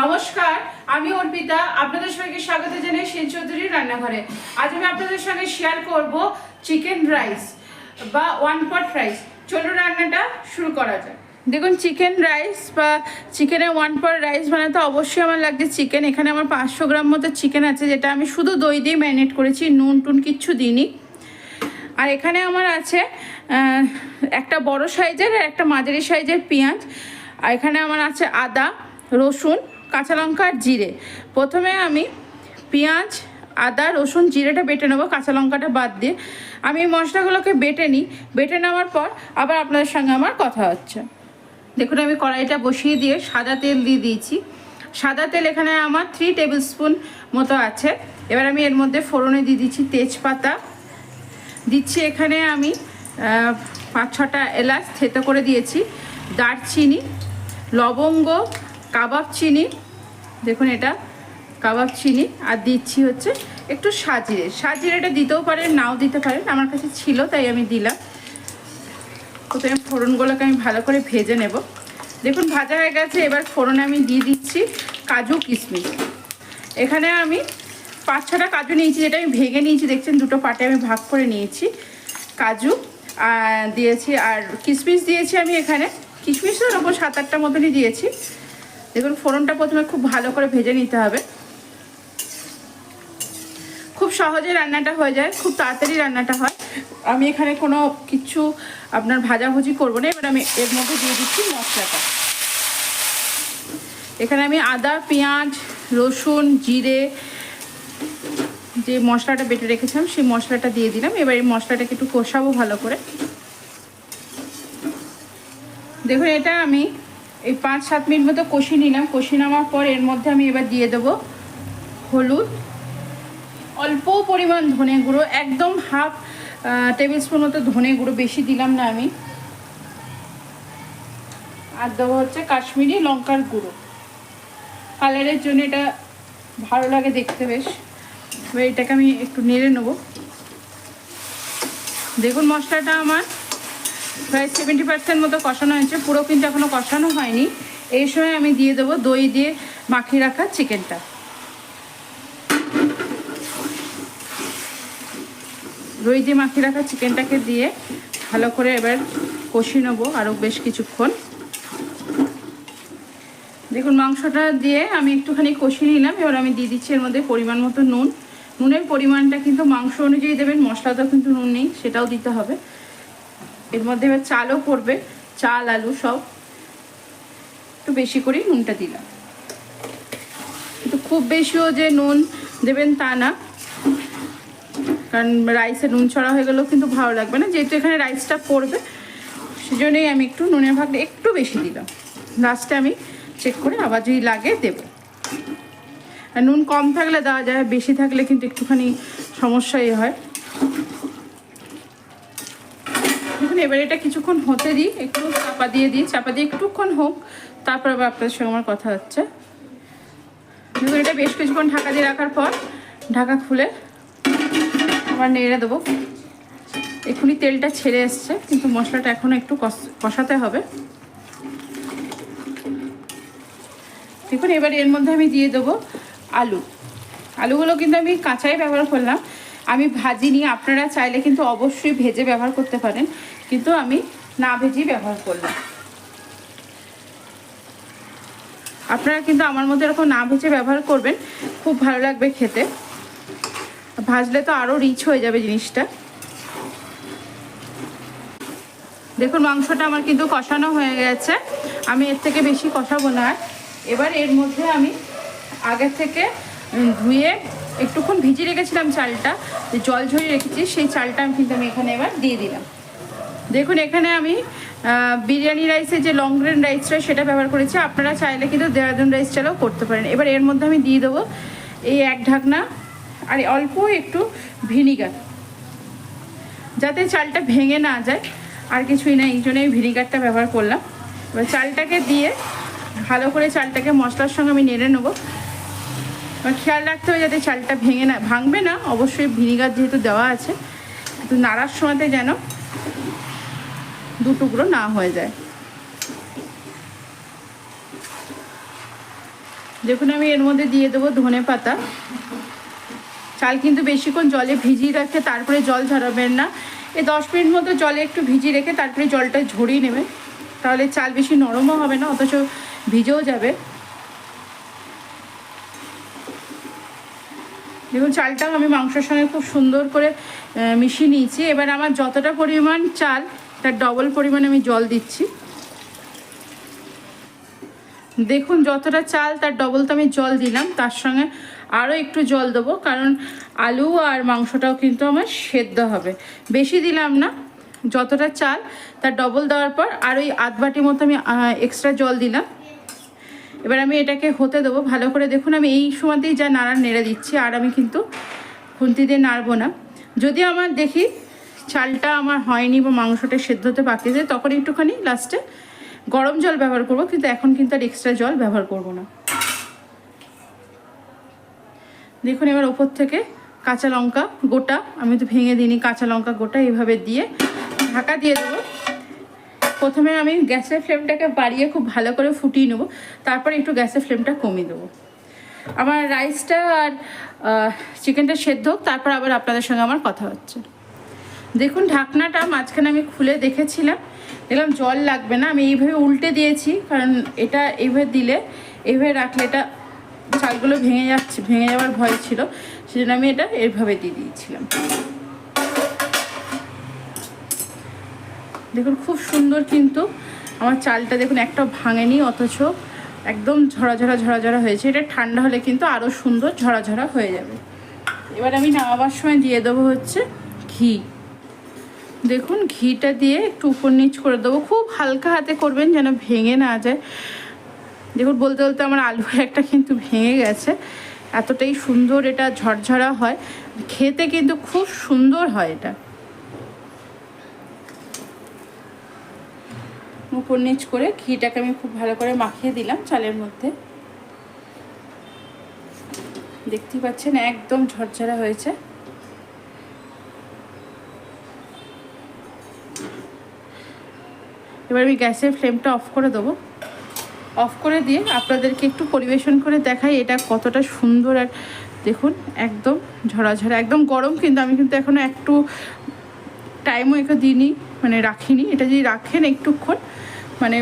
নমস্কার, আমি অর্পিতা। আপনাদের সবাইকে স্বাগত জানাই সেন চৌধুরীর রান্নাঘরে। আজ আমি আপনাদের সঙ্গে শেয়ার করব চিকেন রাইস বা ওয়ান পট রাইস। চলুন রান্নাটা শুরু করা যাক। দেখুন, চিকেন রাইস বা চিকেনের ওয়ান পট রাইস বানাতে অবশ্যই আমার লাগছে চিকেন। এখানে আমার 500 গ্রাম মতো চিকেন আছে, যেটা আমি শুধু দই দিয়ে ম্যারিনেট করেছি, নুন টুন কিচ্ছু দিইনি। আর এখানে আমার আছে একটা বড় সাইজের আর একটা মাঝারি সাইজের পেঁয়াজ। আর এখানে আমার আছে আদা, রসুন, কাঁচা লঙ্কা আর জিরে। প্রথমে আমি পেঁয়াজ, আদা, রসুন, জিরেটা বেটে নেবো, কাঁচা লঙ্কাটা বাদ দিয়ে। আমি এই মশলাগুলোকে বেটে নিই। বেটে নেওয়ার পর আবার আপনাদের সঙ্গে আমার কথা হচ্ছে। দেখুন, আমি কড়াইটা বসিয়ে দিয়ে সাদা তেল দিয়ে দিয়েছি। সাদা তেল এখানে আমার 3 টেবিল স্পুন মতো আছে। এবার আমি এর মধ্যে ফোড়নে দিয়ে দিচ্ছি তেজপাতা, দিচ্ছি এখানে আমি 5-6টা এলাচ থেতো করে দিয়েছি, দারচিনি, লবঙ্গ, কাবাব চিনি, দেখুন এটা কাবাব চিনি, আর দিচ্ছি হচ্ছে একটু সাজিরে। সাজিরেটা দিতেও পারেন, নাও দিতে পারেন, আমার কাছে ছিল তাই আমি দিলাম। প্রথমে ফোড়নগুলোকে আমি ভালো করে ভেজে নেব। দেখুন ভাজা হয়ে গেছে। এবার ফোড়নে আমি দিয়ে দিচ্ছি কাজু কিশমিশ। এখানে আমি 5-6টা কাজু নিয়েছি, যেটা আমি ভেঙে নিয়েছি, দেখছেন দুটো পার্টে আমি ভাগ করে নিয়েছি। কাজু দিয়েছি আর কিশমিশ দিয়েছি আমি এখানে। কিশমিশের ওপর 7-8টা মতনই দিয়েছি। দেখুন ফোড়নটা প্রথমে খুব ভালো করে ভেজে নিতে হবে। খুব সহজে রান্নাটা হয়ে যায়, খুব তাড়াতাড়ি রান্নাটা হয়। আমি এখানে কোনো কিছু আপনার ভাজাভুজি করবো না। এবার আমি এর মধ্যে দিয়ে দিচ্ছি মশলাটা। এখানে আমি আদা, পেঁয়াজ, রসুন, জিরে যে মশলাটা বেটে রেখেছিলাম সেই মশলাটা দিয়ে দিলাম। এবার এই মশলাটাকে একটু কষাবো ভালো করে। দেখুন এটা আমি এই 5-7 মিনিট মতো কষিয়ে নিলাম। কষিয়ে নেওয়ার পর এর মধ্যে আমি এবার দিয়ে দেবো হলুদ, অল্প পরিমাণ ধনে গুঁড়ো, একদম হাফ টেবিল স্পুন মতো ধনে গুঁড়ো, বেশি দিলাম না আমি। আর দেবো হচ্ছে কাশ্মীরি লঙ্কার গুঁড়ো, কালারের জন্য, এটা ভালো লাগে দেখতে বেশ। এবার এটাকে আমি একটু নেড়ে নেবো। দেখুন মশলাটা আমার প্রায় 70% মতো কষানো হয়েছে, পুরো কিন্তু এখনও কষানো হয়নি। এই সময় আমি দিয়ে দেবো দই দিয়ে মাখিয়ে রাখা চিকেনটা। দই দিয়ে মাখিয়ে রাখা চিকেনটাকে দিয়ে ভালো করে এবার কষিয়ে নেবো আরও বেশ কিছুক্ষণ। দেখুন মাংসটা দিয়ে আমি একটুখানি কষিয়ে নিলাম। এবার আমি দিয়ে দিচ্ছি এর মধ্যে পরিমাণ মতো নুন। নুনের পরিমাণটা কিন্তু মাংস অনুযায়ী দেবেন, মশলাতেও কিন্তু নুন নেই, সেটাও দিতে হবে। এর মধ্যে এবার চালও পড়বে, চাল আলু সব। একটু বেশি করেই নুনটা দিলাম, কিন্তু খুব বেশিও যে নুন দেবেন তা না, কারণ রাইসে নুন ছড়া হয়ে গেলেও কিন্তু ভালো লাগবে না। যেহেতু এখানে রাইসটা পড়বে সেজন্যই আমি একটু নুনের ভাগটা একটু বেশি দিলাম। লাস্টে আমি চেক করে আবার যদি লাগে দেব। আর নুন কম থাকলে দেওয়া যায়, বেশি থাকলে কিন্তু একটুখানি সমস্যাই হয়। দেখুন এবার এটা কিছুক্ষণ হতে দিই, একটু চাপা দিয়ে দিই, চাপা দিয়ে একটুক্ষণ হোক, তারপর আবার আপনাদের সঙ্গে আমার কথা হচ্ছে। দেখুন এটা বেশ কিছুক্ষণ ঢাকা দিয়ে রাখার পর ঢাকা খুলে আবার নেড়ে দেবো। এখনই তেলটা ছেড়ে এসছে, কিন্তু মশলাটা এখনও একটু কষাতে হবে। দেখুন এবার এর মধ্যে আমি দিয়ে দেবো আলু। আলুগুলো কিন্তু আমি কাঁচাই ব্যবহার করলাম, আমি ভাজিনি। আপনারা চাইলে কিন্তু অবশ্যই ভেজে ব্যবহার করতে পারেন, কিন্তু আমি না ভেজেই ব্যবহার করলাম। আপনারা কিন্তু আমার মধ্যে এরকম না ভেজে ব্যবহার করবেন, খুব ভালো লাগবে খেতে। ভাজলে তো আরও রিচ হয়ে যাবে জিনিসটা। দেখুন মাংসটা আমার কিন্তু কষানো হয়ে গেছে, আমি এর থেকে বেশি কষাবো না। এবার এর মধ্যে আমি আগে থেকে ধুয়ে একটুক্ষণ ভিজিয়ে রেখেছিলাম চালটা, জল ঝরিয়ে রেখেছি, সেই চালটা আমি কিন্তু এখানে এবার দিয়ে দিলাম। দেখুন এখানে আমি বিরিয়ানি রাইসের যে লং গ্রেন রাইসটা সেটা ব্যবহার করেছি, আপনারা চাইলে কিন্তু দেহরাদুন রাইস চালও করতে পারেন। এবার এর মধ্যে আমি দিয়ে দেবো এই 1 ঢাকনা আর অল্প একটু ভিনিগার, যাতে চালটা ভেঙে না যায়, আর কিছুই না, এই জন্যই ভিনিগারটা ব্যবহার করলাম। এবার চালটাকে দিয়ে ভালো করে চালটাকে মশলার সঙ্গে আমি নেড়ে নেবো। এবার খেয়াল রাখতে হবে যাতে চালটা ভাঙবে না, অবশ্যই ভিনিগার যেহেতু দেওয়া আছে, কিন্তু নাড়ার সময়তে যেন 2 টুকরো না হয়ে যায়। দেখুন আমি এর মধ্যে দিয়ে দেবো ধনে পাতা। চাল কিন্তু বেশিক্ষণ জলে ভিজিয়ে রাখে তারপরে জল ঝরাবেন না, এই 10 মিনিট মতো জলে একটু ভিজিয়ে রেখে তারপরে জলটা ঝরিয়ে নেবে, তাহলে চাল বেশি নরমও হবে না অথচ ভিজেও যাবে। দেখুন চালটাও আমি মাংসের সঙ্গে খুব সুন্দর করে মিশিয়ে নিয়েছি। এবার আমার যতটা পরিমাণ চাল তার ডবল পরিমাণ আমি জল দিচ্ছি। দেখুন যতটা চাল তার ডবল তো আমি জল দিলাম, তার সঙ্গে আরও একটু জল দেবো, কারণ আলু আর মাংসটাও কিন্তু আমার সেদ্ধ হবে। বেশি দিলাম না, যতটা চাল তার ডবল দেওয়ার পর আর ওই আধ বাটি মতো আমি এক্সট্রা জল দিলাম। এবার আমি এটাকে হতে দেবো ভালো করে। দেখুন আমি এই সময়তেই যা নাড়া নেড়ে দিচ্ছি, আর আমি কিন্তু খুন্তি দিয়ে নাড়বো না। যদি আমার দেখি চালটা আমার হয়নি বা মাংসটা সেদ্ধ হতে বাকি যায়, তখন একটুখানি লাস্টে গরম জল ব্যবহার করব, কিন্তু এখন কিন্তু আর এক্সট্রা জল ব্যবহার করব না। দেখুন এবার ওপর থেকে কাঁচা লঙ্কা গোটা, আমি তো ভেঙে দিইনি, কাঁচা লঙ্কা গোটা এইভাবে দিয়ে ঢাকা দিয়ে দেবো। প্রথমে আমি গ্যাসের ফ্লেমটাকে বাড়িয়ে খুব ভালো করে ফুটিয়ে নেবো, তারপরে একটু গ্যাসের ফ্লেমটা কমিয়ে দেবো। আমার রাইসটা আর চিকেনটা সেদ্ধ হোক, তারপর আবার আপনাদের সঙ্গে আমার কথা হচ্ছে। দেখুন ঢাকনাটা মাঝখানে আমি খুলে দেখেছিলাম, দেখলাম জল লাগবে না, আমি এইভাবে উল্টে দিয়েছি, কারণ এটা এইভাবে দিলে এইভাবে রাখলে এটা চালগুলো ভেঙে যাওয়ার ভয় ছিল, সেজন্য আমি এটা এইভাবে দিয়ে দিয়েছিলাম। দেখুন খুব সুন্দর কিন্তু আমার চালটা দেখুন একটাও ভাঙেনি, অথচ একদম ঝরা হয়েছে। এটা ঠান্ডা হলে কিন্তু আরও সুন্দর ঝরা হয়ে যাবে। এবার আমি নামাবার সময় দিয়ে দেবো হচ্ছে ঘি। দেখুন ঘিটা দিয়ে একটু উপর নিচ করে দেবো, খুব হালকা হাতে করবেন যেন ভেঙে না যায়। দেখুন বলতে বলতে আমার আলু একটা কিন্তু ভেঙে গেছে, এতটাই সুন্দর এটা ঝরঝরা হয়, খেতে কিন্তু খুব সুন্দর হয়। এটা উপর নিচ করে ঘিটাকে আমি খুব ভালো করে মাখিয়ে দিলাম চালের মধ্যে। দেখতেই পাচ্ছেন একদম ঝরঝরা হয়েছে। এবার আমি গ্যাসের ফ্লেমটা অফ করে দেবো। অফ করে দিয়ে আপনাদেরকে একটু পরিবেশন করে দেখাই এটা কতটা সুন্দর। আর দেখুন একদম ঝরা, একদম গরম, কিন্তু আমি কিন্তু এখনও একটু টাইমও একে দিইনি, মানে রাখিনি। এটা যদি রাখেন একটুক্ষণ, মানে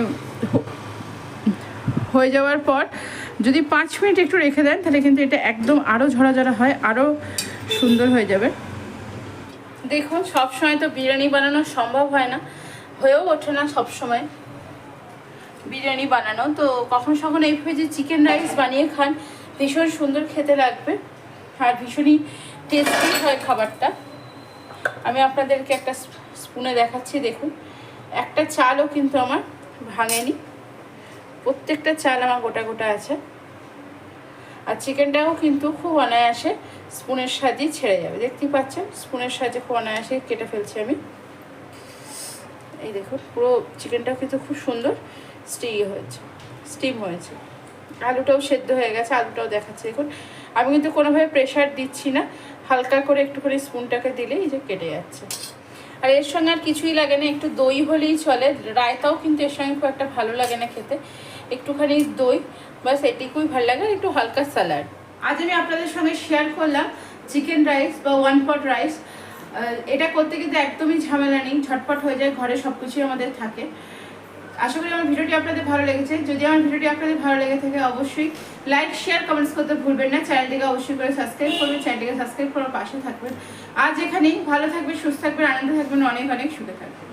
হয়ে যাওয়ার পর যদি 5 মিনিট একটু রেখে দেন, তাহলে কিন্তু এটা একদম আরও ঝরা হয়, আরও সুন্দর হয়ে যাবে। দেখুন সবসময় তো বিরিয়ানি বানানো সম্ভব হয় না, হয়েও ওঠে না সবসময় বিরিয়ানি বানানো, তো কখনো এইভাবে যে চিকেন রাইস বানিয়ে খান, ভীষণ সুন্দর খেতে লাগবে আর ভীষণই টেস্টি হয় খাবারটা। আমি আপনাদেরকে একটা স্পুনে দেখাচ্ছি। দেখুন একটা চালও কিন্তু আমার ভাঙেনি, প্রত্যেকটা চাল আমার গোটা আছে। আর চিকেনটাও কিন্তু খুব অনায়াসে স্পুনের সাহায্যে ছেড়ে যাবে। দেখতেই পাচ্ছেন স্পুনের সাহায্যে খুব অনায়াসে কেটে ফেলছি আমি। এই দেখুন পুরো চিকেনটাও কিন্তু খুব সুন্দর স্টিম হয়েছে। আলুটাও সেদ্ধ হয়ে গেছে, আলুটাও দেখাচ্ছে। দেখুন আমি কিন্তু কোনোভাবে প্রেশার দিচ্ছি না, হালকা করে একটুখানি স্পুনটাকে দিলেই এই যে কেটে যাচ্ছে। আর এর সঙ্গে আর কিছুই লাগে না, একটু দই হলেই চলে। রায়তাও কিন্তু এর সঙ্গে খুব একটা ভালো লাগে না খেতে, একটুখানি দই বাস এটুকুই ভালো লাগে, আর একটু হালকা স্যালাড। আজ আমি আপনাদের সঙ্গে শেয়ার করলাম চিকেন রাইস বা 1 পট রাইস। এটা করতে কিন্তু একদমই ঝামেলা নেই, ঝটপট হয়ে যায়, ঘরে সব কিছুই আমাদের থাকে। আশা করি আমার ভিডিওটি আপনাদের ভালো লেগেছে। যদি আমার ভিডিওটি আপনাদের ভালো লেগে থাকে অবশ্যই লাইক শেয়ার কমেন্টস করতে ভুলবেন না। চ্যানেলটিকে অবশ্যই করে সাবস্ক্রাইব করবেন, চ্যানেলটিকে সাবস্ক্রাইব করার পাশে থাকবেন। আজ এখানেই, ভালো থাকবেন, সুস্থ থাকবেন, আনন্দে থাকবেন, অনেক সুখে থাকবেন।